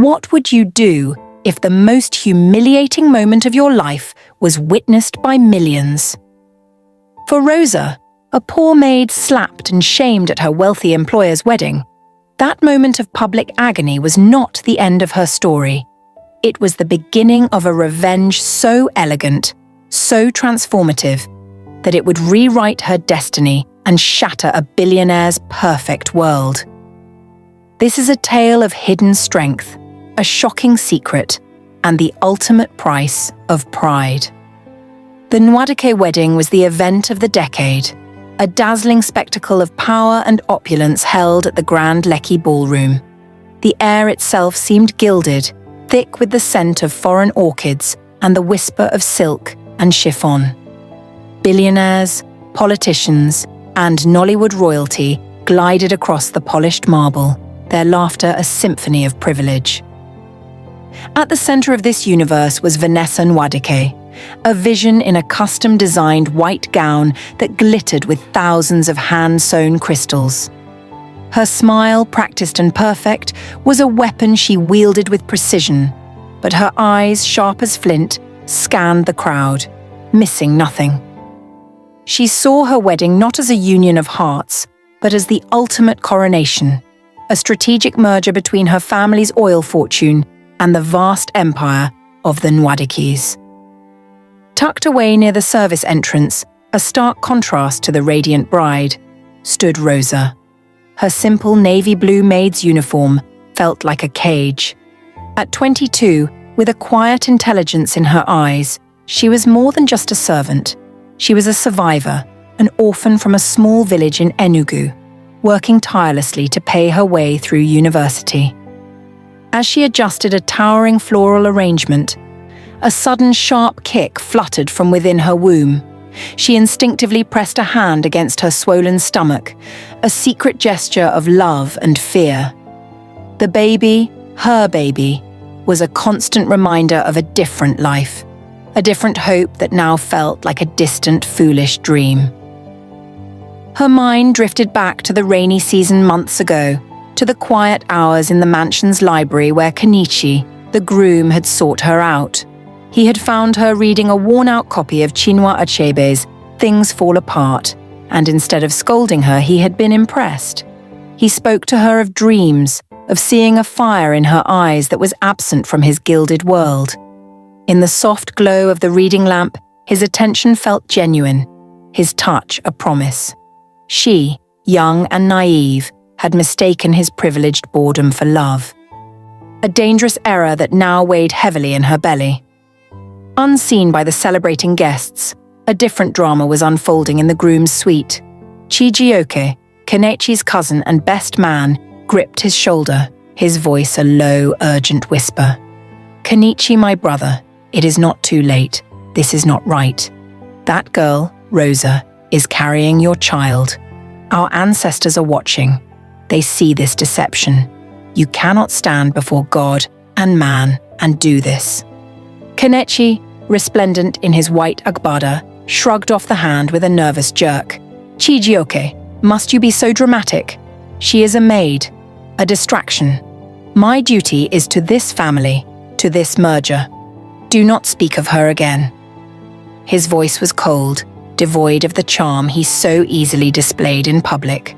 What would you do if the most humiliating moment of your life was witnessed by millions? For Rosa, a poor maid slapped and shamed at her wealthy employer's wedding, that moment of public agony was not the end of her story. It was the beginning of a revenge so elegant, so transformative, that it would rewrite her destiny and shatter a billionaire's perfect world. This is a tale of hidden strength, a shocking secret, and the ultimate price of pride. The Nwadike wedding was the event of the decade, a dazzling spectacle of power and opulence held at the Grand Lekki Ballroom. The air itself seemed gilded, thick with the scent of foreign orchids and the whisper of silk and chiffon. Billionaires, politicians, and Nollywood royalty glided across the polished marble, their laughter a symphony of privilege. At the center of this universe was Vanessa Nwadike, a vision in a custom-designed white gown that glittered with thousands of hand-sewn crystals. Her smile, practiced and perfect, was a weapon she wielded with precision, but her eyes, sharp as flint, scanned the crowd, missing nothing. She saw her wedding not as a union of hearts, but as the ultimate coronation, a strategic merger between her family's oil fortune and the vast empire of the Nwadikes. Tucked away near the service entrance, a stark contrast to the radiant bride, stood Rosa. Her simple navy blue maid's uniform felt like a cage. At 22, with a quiet intelligence in her eyes, she was more than just a servant. She was a survivor, an orphan from a small village in Enugu, working tirelessly to pay her way through university. As she adjusted a towering floral arrangement, a sudden sharp kick fluttered from within her womb. She instinctively pressed a hand against her swollen stomach, a secret gesture of love and fear. The baby, her baby, was a constant reminder of a different life, a different hope that now felt like a distant, foolish dream. Her mind drifted back to the rainy season months ago, to the quiet hours in the mansion's library where Kenichi, the groom, had sought her out. He had found her reading a worn-out copy of Chinua Achebe's Things Fall Apart, and instead of scolding her, he had been impressed. He spoke to her of dreams, of seeing a fire in her eyes that was absent from his gilded world. In the soft glow of the reading lamp, his attention felt genuine, his touch a promise. She, young and naive, had mistaken his privileged boredom for love. A dangerous error that now weighed heavily in her belly. Unseen by the celebrating guests, a different drama was unfolding in the groom's suite. Chijioke, Kenechi's cousin and best man, gripped his shoulder, his voice a low, urgent whisper. "Kenichi, my brother, it is not too late. This is not right. That girl, Rosa, is carrying your child. Our ancestors are watching. They see this deception. You cannot stand before God and man and do this." Kenechi, resplendent in his white agbada, shrugged off the hand with a nervous jerk. "Chijioke, must you be so dramatic? She is a maid, a distraction. My duty is to this family, to this merger. Do not speak of her again." His voice was cold, devoid of the charm he so easily displayed in public.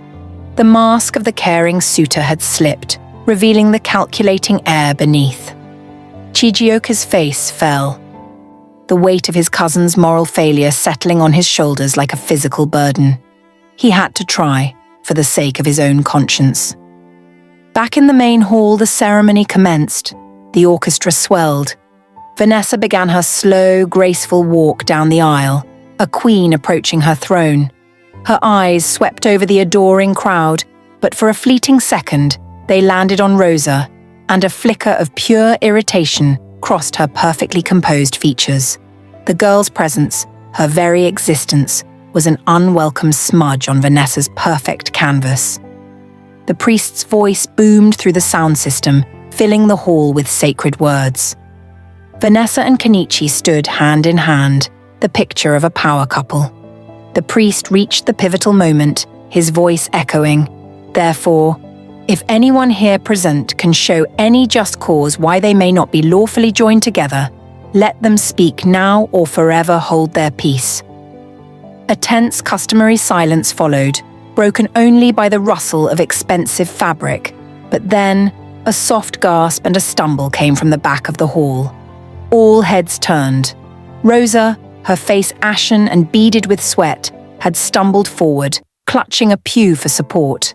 The mask of the caring suitor had slipped, revealing the calculating air beneath. Chijioke's face fell, the weight of his cousin's moral failure settling on his shoulders like a physical burden. He had to try, for the sake of his own conscience. Back in the main hall, the ceremony commenced. The orchestra swelled. Vanessa began her slow, graceful walk down the aisle, a queen approaching her throne. Her eyes swept over the adoring crowd, but for a fleeting second, they landed on Rosa, and a flicker of pure irritation crossed her perfectly composed features. The girl's presence, her very existence, was an unwelcome smudge on Vanessa's perfect canvas. The priest's voice boomed through the sound system, filling the hall with sacred words. Vanessa and Kenichi stood hand in hand, the picture of a power couple. The priest reached the pivotal moment, his voice echoing, "Therefore, If anyone here present can show any just cause why they may not be lawfully joined together, let them speak now or forever hold their peace." A tense, customary silence followed, broken only by the rustle of expensive fabric. But then, a soft gasp and a stumble came from the back of the hall. All heads turned. Rosa, her face ashen and beaded with sweat, had stumbled forward, clutching a pew for support.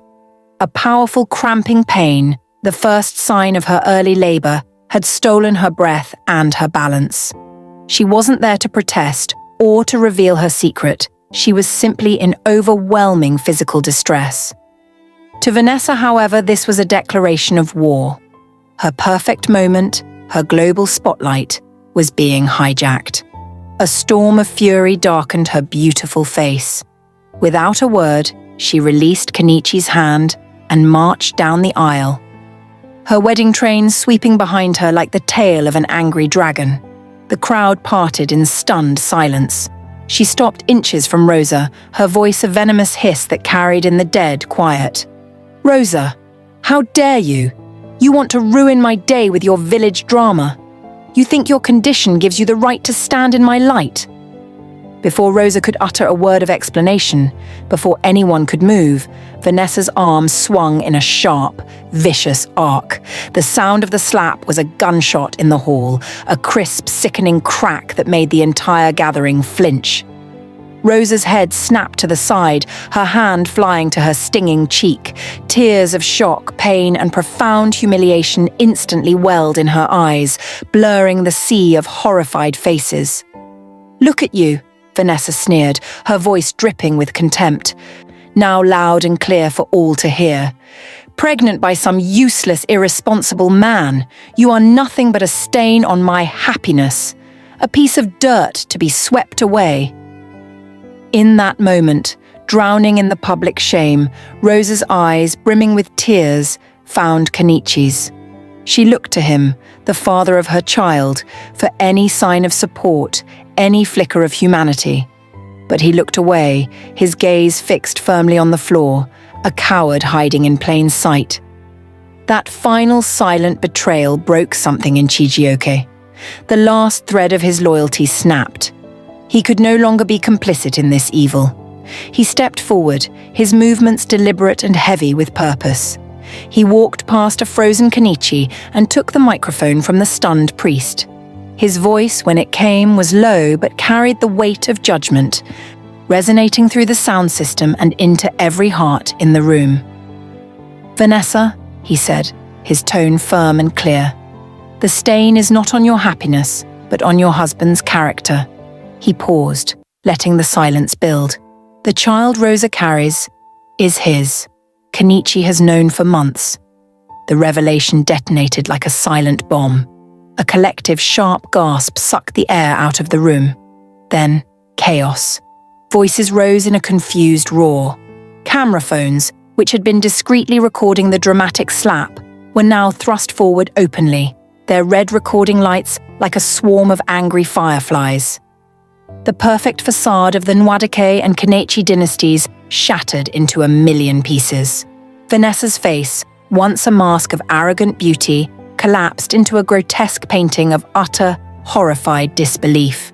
A powerful cramping pain, the first sign of her early labor, had stolen her breath and her balance. She wasn't there to protest or to reveal her secret. She was simply in overwhelming physical distress. To Vanessa, however, this was a declaration of war. Her perfect moment, her global spotlight, was being hijacked. A storm of fury darkened her beautiful face. Without a word, she released Kenichi's hand and marched down the aisle, her wedding train sweeping behind her like the tail of an angry dragon. The crowd parted in stunned silence. She stopped inches from Rosa, her voice a venomous hiss that carried in the dead quiet. "Rosa, how dare you? You want to ruin my day with your village drama. You think your condition gives you the right to stand in my light?" Before Rosa could utter a word of explanation, before anyone could move, Vanessa's arm swung in a sharp, vicious arc. The sound of the slap was a gunshot in the hall, a crisp, sickening crack that made the entire gathering flinch. Rosa's head snapped to the side, her hand flying to her stinging cheek. Tears of shock, pain, and profound humiliation instantly welled in her eyes, blurring the sea of horrified faces. "Look at you," Vanessa sneered, her voice dripping with contempt, now loud and clear for all to hear. "Pregnant by some useless, irresponsible man, you are nothing but a stain on my happiness, a piece of dirt to be swept away." In that moment, drowning in the public shame, Rosa's eyes, brimming with tears, found Kenichi's. She looked to him, the father of her child, for any sign of support, any flicker of humanity. But he looked away, his gaze fixed firmly on the floor, a coward hiding in plain sight. That final silent betrayal broke something in Chijioke. The last thread of his loyalty snapped. He could no longer be complicit in this evil. He stepped forward, his movements deliberate and heavy with purpose. He walked past a frozen Kenichi and took the microphone from the stunned priest. His voice, when it came, was low but carried the weight of judgment, resonating through the sound system and into every heart in the room. "Vanessa," he said, his tone firm and clear, "the stain is not on your happiness, but on your husband's character." He paused, letting the silence build. "The child Rosa carries is his. Kenichi has known for months." The revelation detonated like a silent bomb. A collective sharp gasp sucked the air out of the room. Then, chaos. Voices rose in a confused roar. Camera phones, which had been discreetly recording the dramatic slap, were now thrust forward openly, their red recording lights like a swarm of angry fireflies. The perfect facade of the Nwadike and Kenichi dynasties shattered into a million pieces. Vanessa's face, once a mask of arrogant beauty, collapsed into a grotesque painting of utter, horrified disbelief.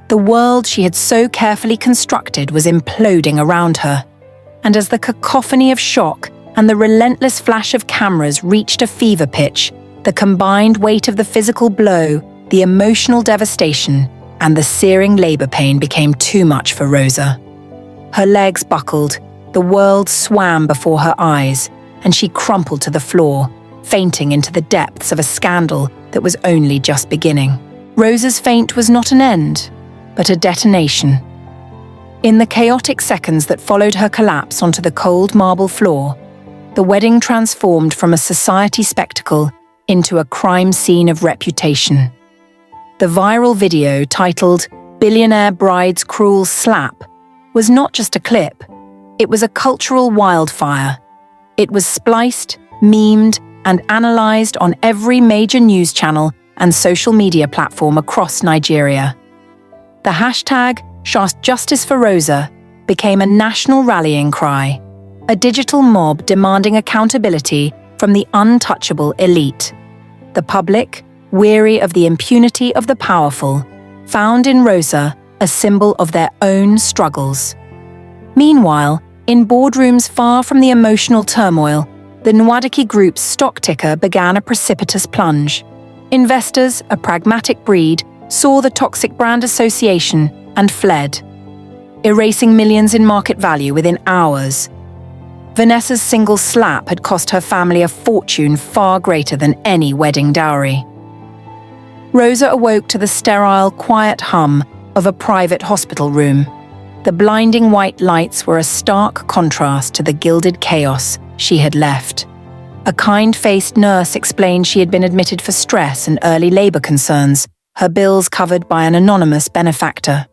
The world she had so carefully constructed was imploding around her, and as the cacophony of shock and the relentless flash of cameras reached a fever pitch, the combined weight of the physical blow, the emotional devastation, and the searing labor pain became too much for Rosa. Her legs buckled, the world swam before her eyes, and she crumpled to the floor, fainting into the depths of a scandal that was only just beginning. Rosa's faint was not an end, but a detonation. In the chaotic seconds that followed her collapse onto the cold marble floor, the wedding transformed from a society spectacle into a crime scene of reputation. The viral video titled "Billionaire Bride's Cruel Slap" was not just a clip, it was a cultural wildfire. It was spliced, memed, and analysed on every major news channel and social media platform across Nigeria. The hashtag #JusticeForRosa became a national rallying cry, a digital mob demanding accountability from the untouchable elite. The public, weary of the impunity of the powerful, found in Rosa a symbol of their own struggles. Meanwhile, in boardrooms far from the emotional turmoil, the Nwadiki Group's stock ticker began a precipitous plunge. Investors, a pragmatic breed, saw the toxic brand association and fled, erasing millions in market value within hours. Vanessa's single slap had cost her family a fortune far greater than any wedding dowry. Rosa awoke to the sterile, quiet hum of a private hospital room. The blinding white lights were a stark contrast to the gilded chaos she had left. A kind-faced nurse explained she had been admitted for stress and early labor concerns, her bills covered by an anonymous benefactor.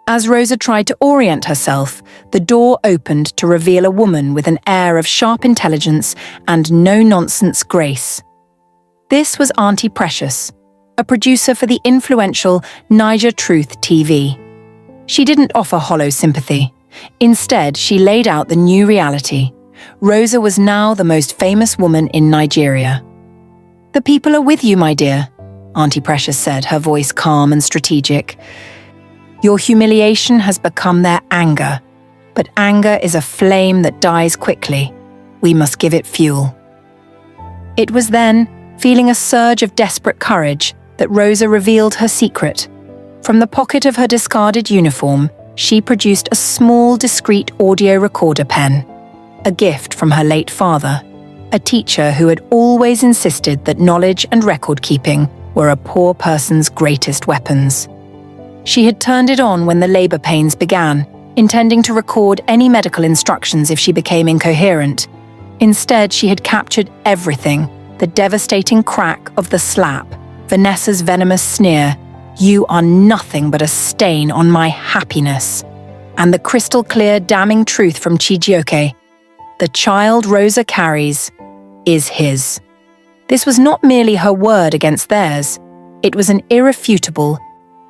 As Rosa tried to orient herself, the door opened to reveal a woman with an air of sharp intelligence and no-nonsense grace. This was Auntie Precious, a producer for the influential Niger Truth TV. She didn't offer hollow sympathy. Instead, she laid out the new reality. Rosa was now the most famous woman in Nigeria. "The people are with you, my dear," Auntie Precious said, her voice calm and strategic. "Your humiliation has become their anger, but anger is a flame that dies quickly. We must give it fuel." It was then, feeling a surge of desperate courage, that Rosa revealed her secret. From the pocket of her discarded uniform, she produced a small, discreet audio recorder pen, a gift from her late father, a teacher who had always insisted that knowledge and record-keeping were a poor person's greatest weapons. She had turned it on when the labor pains began, intending to record any medical instructions if she became incoherent. Instead, she had captured everything: the devastating crack of the slap, Vanessa's venomous sneer, "You are nothing but a stain on my happiness," and the crystal-clear damning truth from Chijioke: "The child Rosa carries is his." This was not merely her word against theirs, it was an irrefutable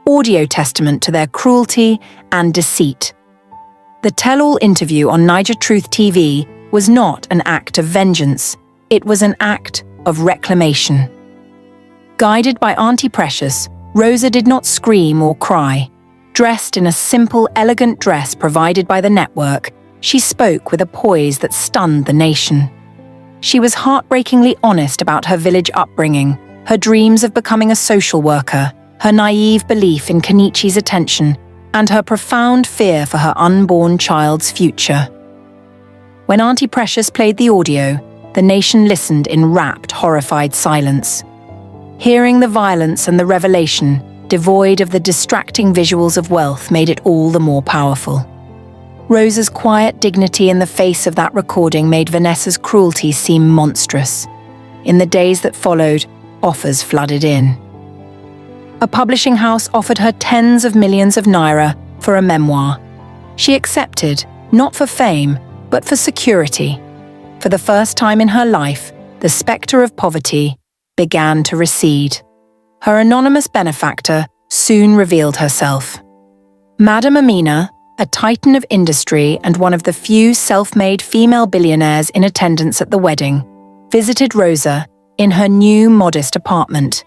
audio testament to their cruelty and deceit. The tell-all interview on Niger Truth TV was not an act of vengeance, it was an act of reclamation. Guided by Auntie Precious, Rosa did not scream or cry. Dressed in a simple, elegant dress provided by the network, she spoke with a poise that stunned the nation. She was heartbreakingly honest about her village upbringing, her dreams of becoming a social worker, her naive belief in Kenichi's attention, and her profound fear for her unborn child's future. When Auntie Precious played the audio, the nation listened in rapt, horrified silence. Hearing the violence and the revelation, devoid of the distracting visuals of wealth, made it all the more powerful. Rosa's quiet dignity in the face of that recording made Vanessa's cruelty seem monstrous. In the days that followed, offers flooded in. A publishing house offered her tens of millions of naira for a memoir. She accepted, not for fame, but for security. For the first time in her life, the spectre of poverty began to recede. Her anonymous benefactor soon revealed herself. Madam Amina, a titan of industry and one of the few self-made female billionaires in attendance at the wedding, visited Rosa in her new modest apartment.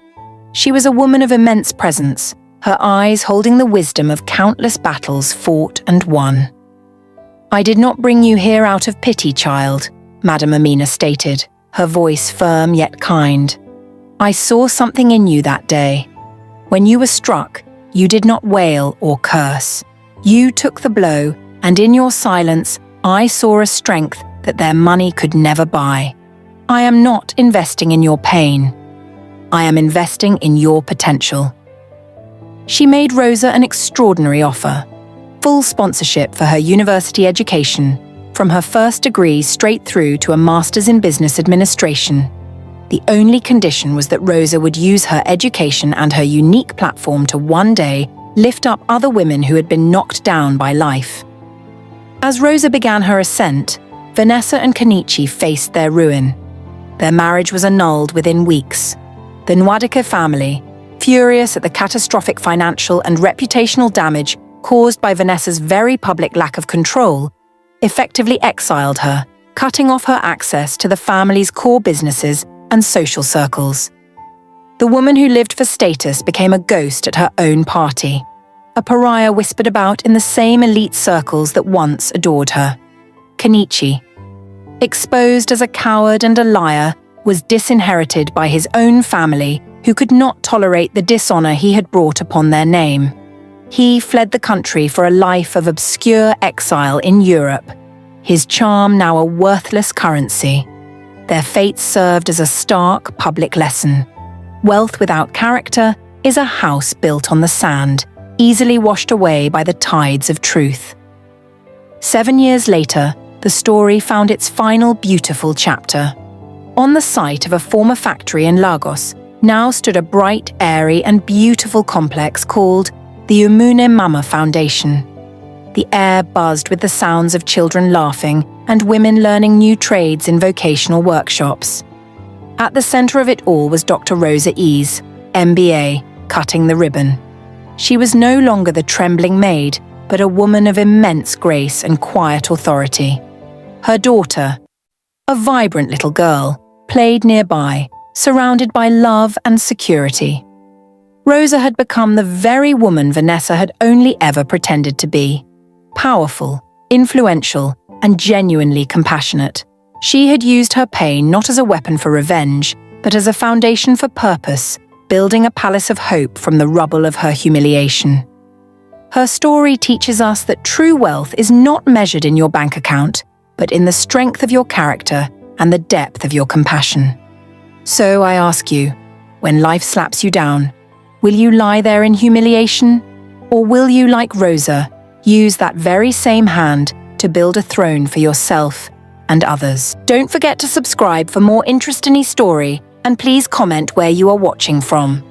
She was a woman of immense presence, her eyes holding the wisdom of countless battles fought and won. "I did not bring you here out of pity, child," Madam Amina stated, her voice firm yet kind. "I saw something in you that day. When you were struck, you did not wail or curse. You took the blow, and in your silence, I saw a strength that their money could never buy. I am not investing in your pain. I am investing in your potential." She made Rosa an extraordinary offer: full sponsorship for her university education, from her first degree straight through to a master's in business administration. The only condition was that Rosa would use her education and her unique platform to one day lift up other women who had been knocked down by life. As Rosa began her ascent, Vanessa and Kenichi faced their ruin. Their marriage was annulled within weeks. The Nwadike family, furious at the catastrophic financial and reputational damage caused by Vanessa's very public lack of control, effectively exiled her, cutting off her access to the family's core businesses and social circles. The woman who lived for status became a ghost at her own party, a pariah whispered about in the same elite circles that once adored her. Kenichi, exposed as a coward and a liar, was disinherited by his own family, who could not tolerate the dishonor he had brought upon their name. He fled the country for a life of obscure exile in Europe, his charm now a worthless currency. Their fates served as a stark public lesson. Wealth without character is a house built on the sand, easily washed away by the tides of truth. 7 years later, the story found its final beautiful chapter. On the site of a former factory in Lagos now stood a bright, airy and beautiful complex called the Umune Mama Foundation. The air buzzed with the sounds of children laughing and women learning new trades in vocational workshops. At the center of it all was Dr. Rosa Ease, MBA, cutting the ribbon. She was no longer the trembling maid, but a woman of immense grace and quiet authority. Her daughter, a vibrant little girl, played nearby, surrounded by love and security. Rosa had become the very woman Vanessa had only ever pretended to be. Powerful, influential, and genuinely compassionate. She had used her pain not as a weapon for revenge, but as a foundation for purpose, building a palace of hope from the rubble of her humiliation. Her story teaches us that true wealth is not measured in your bank account, but in the strength of your character and the depth of your compassion. So I ask you, when life slaps you down, will you lie there in humiliation? Or will you, like Rosa, use that very same hand to build a throne for yourself and others? Don't forget to subscribe for more interest in each story, and please comment where you are watching from.